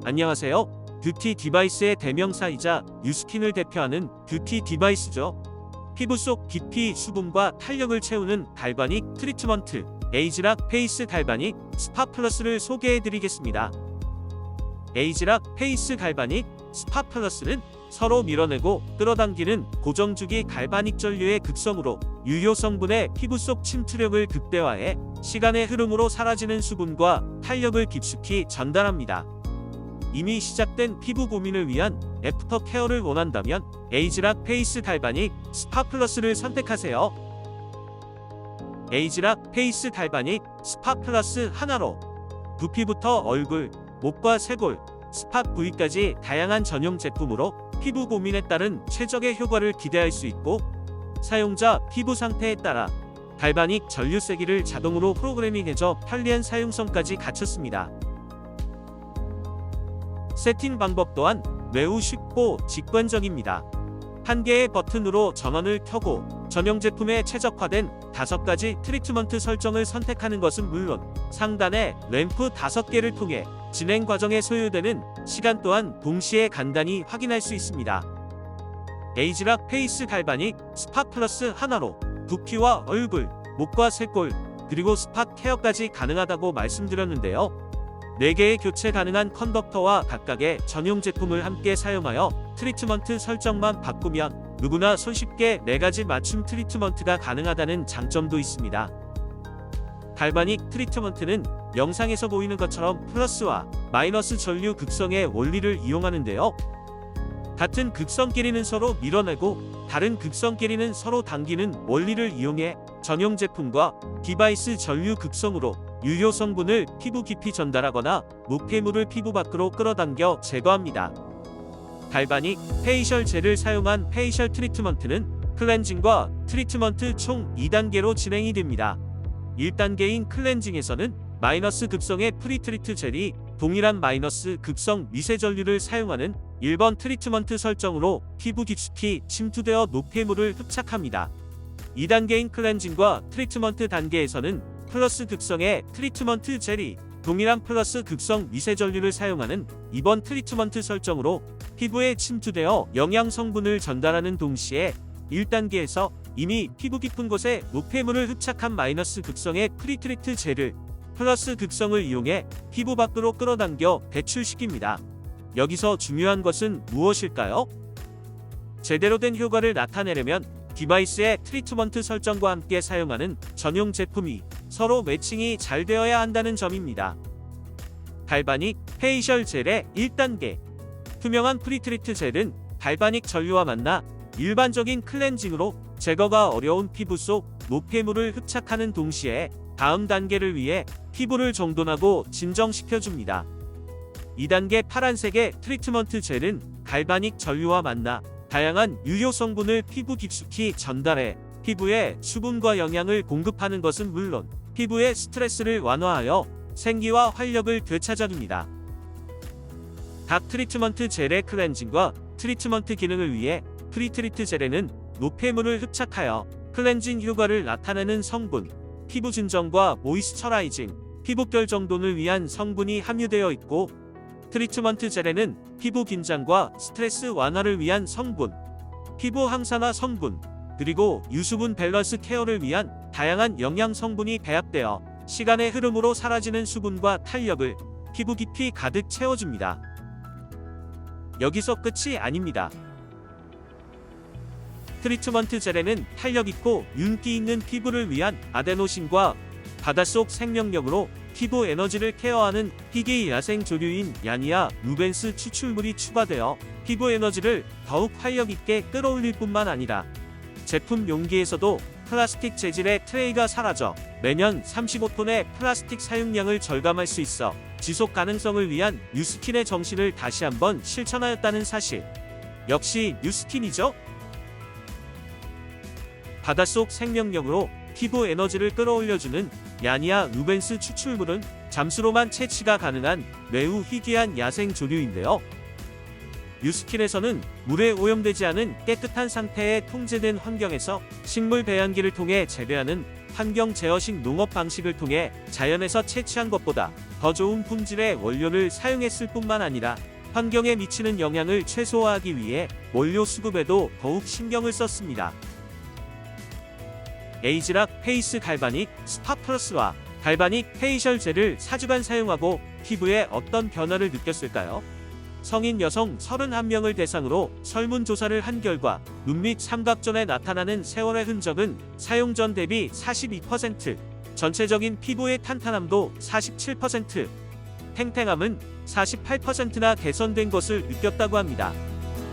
안녕하세요. 뷰티 디바이스의 대명사이자 뉴스킨을 대표하는 뷰티 디바이스죠. 피부 속 깊이 수분과 탄력을 채우는 갈바닉 트리트먼트 에이지락 페이스 갈바닉 스파 플러스를 소개해드리겠습니다. 에이지락 페이스 갈바닉 스파 플러스는 서로 밀어내고 끌어당기는 고정주기 갈바닉 전류의 극성으로 유효 성분의 피부 속 침투력을 극대화해 시간의 흐름으로 사라지는 수분과 탄력을 깊숙이 전달합니다. 이미 시작된 피부 고민을 위한 애프터 케어를 원한다면 에이지락 페이스 갈바닉 스파 플러스를 선택하세요. 에이지락 페이스 갈바닉 스파 플러스 하나로 두피부터 얼굴, 목과 쇄골, 스팟 부위까지 다양한 전용 제품으로 피부 고민에 따른 최적의 효과를 기대할 수 있고, 사용자 피부 상태에 따라 갈바닉 전류 세기를 자동으로 프로그래밍해줘 편리한 사용성까지 갖췄습니다. 세팅 방법 또한 매우 쉽고 직관적입니다. 한 개의 버튼으로 전원을 켜고 전용 제품에 최적화된 5가지 트리트먼트 설정을 선택하는 것은 물론 상단의 램프 5개를 통해 진행 과정에 소요되는 시간 또한 동시에 간단히 확인할 수 있습니다. 에이지락 페이스 갈바닉 스파 플러스 하나로 두피와 얼굴, 목과 쇄골, 그리고 스팟 케어까지 가능하다고 말씀드렸는데요. 4개의 교체 가능한 컨덕터와 각각의 전용 제품을 함께 사용하여 트리트먼트 설정만 바꾸면 누구나 손쉽게 4가지 맞춤 트리트먼트가 가능하다는 장점도 있습니다. 갈바닉 트리트먼트는 영상에서 보이는 것처럼 플러스와 마이너스 전류 극성의 원리를 이용하는데요. 같은 극성끼리는 서로 밀어내고 다른 극성끼리는 서로 당기는 원리를 이용해 전용 제품과 디바이스 전류 극성으로 유효 성분을 피부 깊이 전달하거나 노폐물을 피부 밖으로 끌어당겨 제거합니다. 갈바닉 페이셜 젤을 사용한 페이셜 트리트먼트는 클렌징과 트리트먼트 총 2단계로 진행이 됩니다. 1단계인 클렌징에서는 마이너스 극성의 프리트리트 젤이 동일한 마이너스 극성 미세 전류를 사용하는 1번 트리트먼트 설정으로 피부 깊숙이 침투되어 노폐물을 흡착합니다. 2단계인 클렌징과 트리트먼트 단계에서는 플러스 극성의 트리트먼트 젤이 동일한 플러스 극성 미세 전류를 사용하는 2번 트리트먼트 설정으로 피부에 침투되어 영양 성분을 전달하는 동시에 1단계에서 이미 피부 깊은 곳에 노폐물을 흡착한 마이너스 극성의 프리트리트 젤을 플러스 극성을 이용해 피부 밖으로 끌어당겨 배출시킵니다. 여기서 중요한 것은 무엇일까요? 제대로 된 효과를 나타내려면 디바이스의 트리트먼트 설정과 함께 사용하는 전용 제품이 서로 매칭이 잘 되어야 한다는 점입니다. 갈바닉 페이셜 젤의 1단계 투명한 프리트리트 젤은 갈바닉 전류와 만나 일반적인 클렌징으로 제거가 어려운 피부 속 노폐물을 흡착하는 동시에 다음 단계를 위해 피부를 정돈하고 진정시켜줍니다. 2단계 파란색의 트리트먼트 젤은 갈바닉 전류와 만나 다양한 유효 성분을 피부 깊숙이 전달해 피부에 수분과 영양을 공급하는 것은 물론 피부의 스트레스를 완화하여 생기와 활력을 되찾아줍니다. 각 트리트먼트 젤의 클렌징과 트리트먼트 기능을 위해 프리트리트 젤에는 노폐물을 흡착하여 클렌징 효과를 나타내는 성분, 피부 진정과 모이스처라이징, 피부결 정돈을 위한 성분이 함유되어 있고, 트리트먼트 젤에는 피부 긴장과 스트레스 완화를 위한 성분, 피부 항산화 성분, 그리고 유수분 밸런스 케어를 위한 다양한 영양 성분이 배합되어 시간의 흐름으로 사라지는 수분과 탄력을 피부 깊이 가득 채워줍니다. 여기서 끝이 아닙니다. 트리트먼트 젤에는 탄력 있고 윤기 있는 피부를 위한 아데노신과 바닷속 생명력으로 피부 에너지를 케어하는 희귀 야생 조류인 야니아 루벤스 추출물이 추가되어 피부 에너지를 더욱 활력 있게 끌어올릴 뿐만 아니라 제품 용기에서도 플라스틱 재질의 트레이가 사라져 매년 35톤의 플라스틱 사용량을 절감할 수 있어 지속 가능성을 위한 뉴스킨의 정신을 다시 한번 실천하였다는 사실. 역시 뉴스킨이죠? 바닷속 생명력으로 피부 에너지를 끌어올려주는 야니아 루벤스 추출물은 잠수로만 채취가 가능한 매우 희귀한 야생 조류인데요. 뉴스킨에서는 물에 오염되지 않은 깨끗한 상태의 통제된 환경에서 식물 배양기를 통해 재배하는 환경 제어식 농업 방식을 통해 자연에서 채취한 것보다 더 좋은 품질의 원료를 사용했을 뿐만 아니라 환경에 미치는 영향을 최소화하기 위해 원료 수급에도 더욱 신경을 썼습니다. 에이즈락 페이스 갈바닉 스파 플러스와 갈바닉 페이셜 젤을 4주간 사용하고 피부에 어떤 변화를 느꼈을까요? 성인 여성 31명을 대상으로 설문조사를 한 결과 눈 및 삼각존에 나타나는 세월의 흔적은 사용 전 대비 42%, 전체적인 피부의 탄탄함도 47%, 탱탱함은 48%나 개선된 것을 느꼈다고 합니다.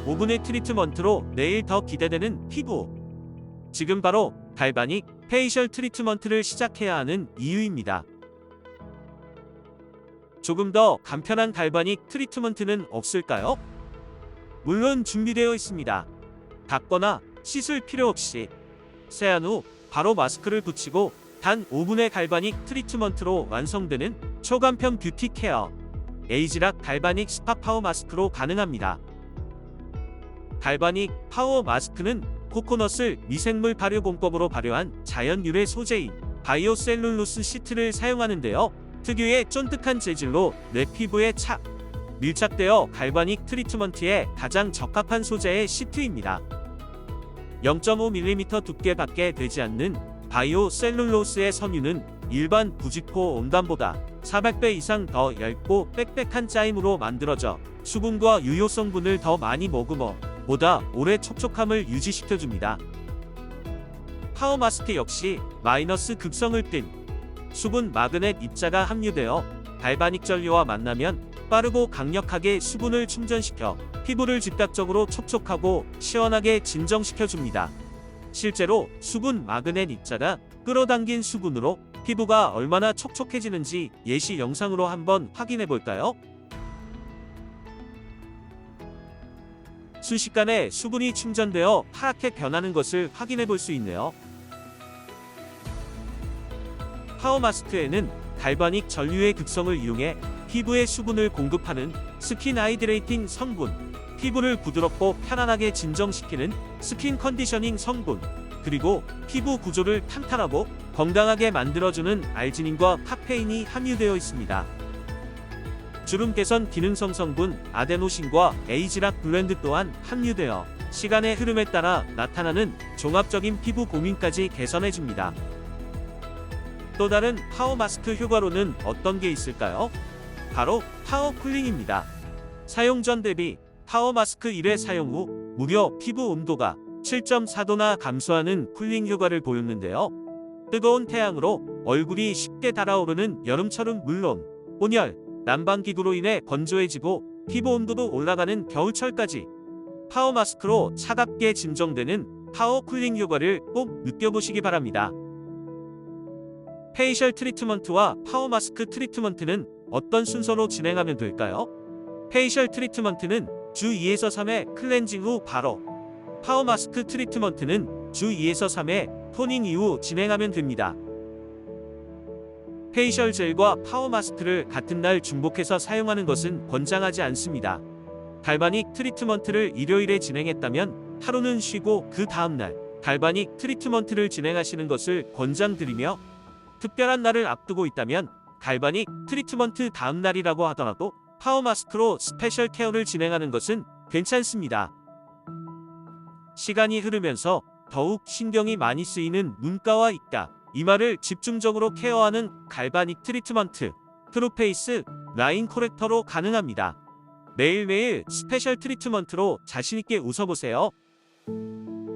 5분의 트리트먼트로 내일 더 기대되는 피부. 지금 바로 갈바닉 페이셜 트리트먼트를 시작해야 하는 이유입니다. 조금 더 간편한 갈바닉 트리트먼트는 없을까요? 물론 준비되어 있습니다. 닦거나 씻을 필요 없이 세안 후 바로 마스크를 붙이고 단 5분의 갈바닉 트리트먼트로 완성되는 초간편 뷰티 케어. 에이즈락 갈바닉 스파 파워 마스크로 가능합니다. 갈바닉 파워 마스크는 코코넛을 미생물 발효 공법으로 발효한 자연 유래 소재인 바이오 셀룰로스 시트를 사용하는데요. 특유의 쫀득한 재질로 내 피부에 밀착되어 갈바닉 트리트먼트에 가장 적합한 소재의 시트입니다. 0.5mm 두께밖에 되지 않는 바이오 셀룰로스의 섬유는 일반 부직포 온담보다 400배 이상 더 얇고 빽빽한 짜임으로 만들어져 수분과 유효 성분을 더 많이 머금어 보다 오래 촉촉함을 유지시켜줍니다. 파워 마스크 역시 마이너스 극성을 띤 수분 마그넷 입자가 함유되어 갈바닉 전류와 만나면 빠르고 강력하게 수분을 충전시켜 피부를 즉각적으로 촉촉하고 시원하게 진정시켜줍니다. 실제로 수분 마그넷 입자가 끌어당긴 수분으로 피부가 얼마나 촉촉해지는지 예시 영상으로 한번 확인해 볼까요? 순식간에 수분이 충전되어 파랗게 변하는 것을 확인해 볼 수 있네요. 파워 마스크에는 갈바닉 전류의 극성을 이용해 피부에 수분을 공급하는 스킨 하이드레이팅 성분, 피부를 부드럽고 편안하게 진정시키는 스킨 컨디셔닝 성분, 그리고 피부 구조를 탄탄하고 건강하게 만들어주는 알지닌과 카페인이 함유되어 있습니다. 주름 개선 기능성 성분 아데노신과 에이즈락 블렌드 또한 함유되어 시간의 흐름에 따라 나타나는 종합적인 피부 고민까지 개선해줍니다. 또 다른 파워 마스크 효과로는 어떤 게 있을까요? 바로 파워 쿨링입니다. 사용 전 대비 파워 마스크 1회 사용 후 무려 피부 온도가 7.4도나 감소하는 쿨링 효과를 보였는데요. 뜨거운 태양으로 얼굴이 쉽게 달아오르는 여름철은 물론 온열, 난방기구로 인해 건조해지고 피부 온도도 올라가는 겨울철까지 파워 마스크로 차갑게 진정되는 파워 쿨링 효과를 꼭 느껴보시기 바랍니다. 페이셜 트리트먼트와 파워 마스크 트리트먼트는 어떤 순서로 진행하면 될까요? 페이셜 트리트먼트는 주 2에서 3회 클렌징 후 바로, 파워 마스크 트리트먼트는 주 2에서 3회 토닝 이후 진행하면 됩니다. 페이셜 젤과 파워 마스크를 같은 날 중복해서 사용하는 것은 권장하지 않습니다. 갈바닉 트리트먼트를 일요일에 진행했다면 하루는 쉬고 그 다음날 갈바닉 트리트먼트를 진행하시는 것을 권장드리며, 특별한 날을 앞두고 있다면 갈바닉 트리트먼트 다음 날이라고 하더라도 파워 마스크로 스페셜 케어를 진행하는 것은 괜찮습니다. 시간이 흐르면서 더욱 신경이 많이 쓰이는 눈가와 입가, 이마를 집중적으로 케어하는 갈바닉 트리트먼트, 트루페이스 라인 코렉터로 가능합니다. 매일매일 스페셜 트리트먼트로 자신있게 웃어보세요.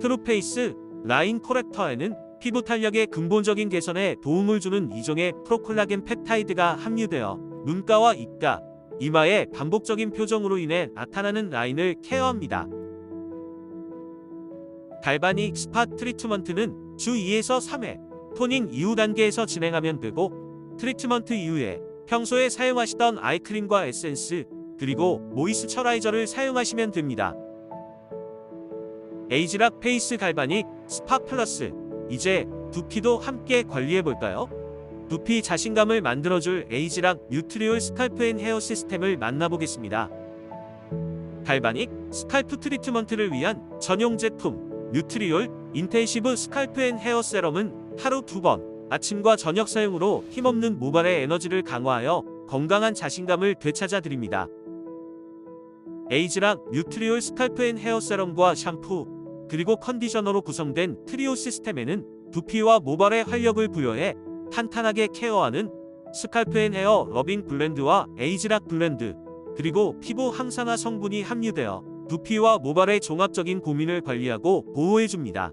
트루페이스 라인 코렉터에는 피부 탄력의 근본적인 개선에 도움을 주는 2종의 프로콜라겐 펩타이드가 함유되어 눈가와 입가, 이마의 반복적인 표정으로 인해 나타나는 라인을 케어합니다. 갈바닉 스파 트리트먼트는 주 2에서 3회 토닝 이후 단계에서 진행하면 되고, 트리트먼트 이후에 평소에 사용하시던 아이크림과 에센스, 그리고 모이스처라이저를 사용하시면 됩니다. 에이즈락 페이스 갈바닉 스파 플러스, 이제 두피도 함께 관리해볼까요? 두피 자신감을 만들어줄 에이즈락 뉴트리올 스칼프 앤 헤어 시스템을 만나보겠습니다. 갈바닉 스칼프 트리트먼트를 위한 전용 제품 뉴트리올 인텐시브 스칼프 앤 헤어 세럼은 하루 2번 아침과 저녁 사용으로 힘없는 모발의 에너지를 강화하여 건강한 자신감을 되찾아 드립니다. 에이즈락 뉴트리올 스칼프 앤 헤어 세럼과 샴푸, 그리고 컨디셔너로 구성된 트리오 시스템에는 두피와 모발에 활력을 부여해 탄탄하게 케어하는 스칼프 앤 헤어 러빙 블렌드와 에이즈락 블렌드, 그리고 피부 항산화 성분이 함유되어 두피와 모발의 종합적인 고민을 관리하고 보호해줍니다.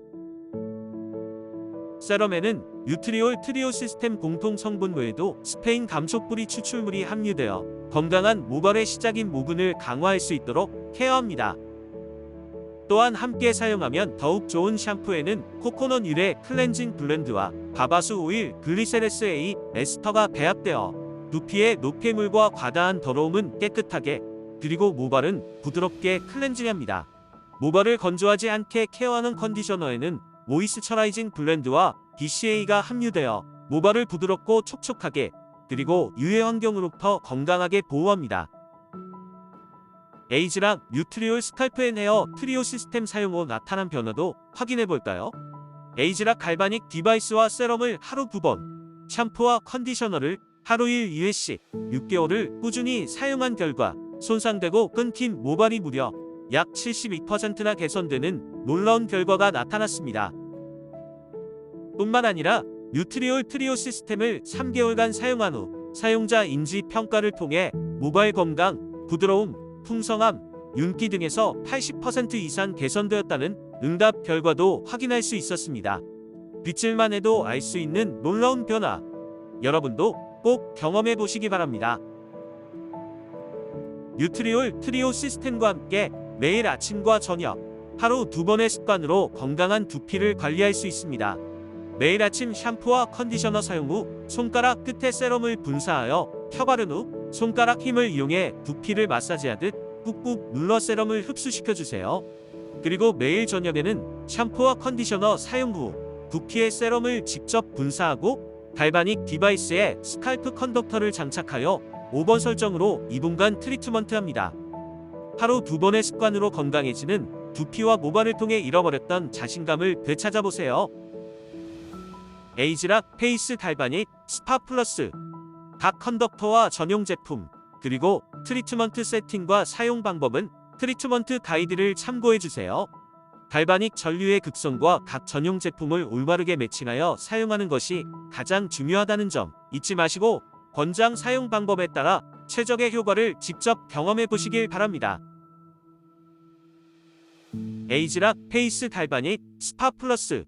세럼에는 뉴트리올 트리오 시스템 공통 성분 외에도 스페인 감초 뿌리 추출물이 함유되어 건강한 모발의 시작인 모근을 강화할 수 있도록 케어합니다. 또한 함께 사용하면 더욱 좋은 샴푸에는 코코넛 유래 클렌징 블렌드와 바바수 오일 글리세레스 A 에스터가 배합되어 두피의 노폐물과 과다한 더러움은 깨끗하게, 그리고 모발은 부드럽게 클렌징합니다. 모발을 건조하지 않게 케어하는 컨디셔너에는 모이스처라이징 블렌드와 BCA가 함유되어 모발을 부드럽고 촉촉하게, 그리고 유해 환경으로부터 건강하게 보호합니다. 에이즈락 뉴트리올 스칼프 앤 헤어 트리오 시스템 사용 후 나타난 변화도 확인해볼까요? 에이즈락 갈바닉 디바이스와 세럼을 하루 2번, 샴푸와 컨디셔너를 하루 1-2회씩 6개월을 꾸준히 사용한 결과 손상되고 끊긴 모발이 무려 약 72%나 개선되는 놀라운 결과가 나타났습니다. 뿐만 아니라 뉴트리올 트리오 시스템을 3개월간 사용한 후 사용자 인지 평가를 통해 모발 건강, 부드러움, 풍성함, 윤기 등에서 80% 이상 개선되었다는 응답 결과도 확인할 수 있었습니다. 빗질만 해도 알 수 있는 놀라운 변화, 여러분도 꼭 경험해 보시기 바랍니다. 뉴트리올 트리오 시스템과 함께 매일 아침과 저녁 하루 2번의 습관으로 건강한 두피를 관리할 수 있습니다. 매일 아침 샴푸와 컨디셔너 사용 후 손가락 끝에 세럼을 분사하여 펴 바른 후 손가락 힘을 이용해 두피를 마사지하듯 꾹꾹 눌러 세럼을 흡수시켜주세요. 그리고 매일 저녁에는 샴푸와 컨디셔너 사용 후 두피에 세럼을 직접 분사하고 갈바닉 디바이스에 스칼프 컨덕터를 장착하여 5번 설정으로 2분간 트리트먼트합니다. 하루 2번의 습관으로 건강해지는 두피와 모발을 통해 잃어버렸던 자신감을 되찾아보세요. 에이즈락 페이스 갈바닉 스파 플러스, 각 컨덕터와 전용 제품, 그리고 트리트먼트 세팅과 사용 방법은 트리트먼트 가이드를 참고해주세요. 갈바닉 전류의 극성과 각 전용 제품을 올바르게 매칭하여 사용하는 것이 가장 중요하다는 점 잊지 마시고 권장 사용 방법에 따라 최적의 효과를 직접 경험해 보시길 바랍니다. 에이즈락 페이스 갈바닉 스파 플러스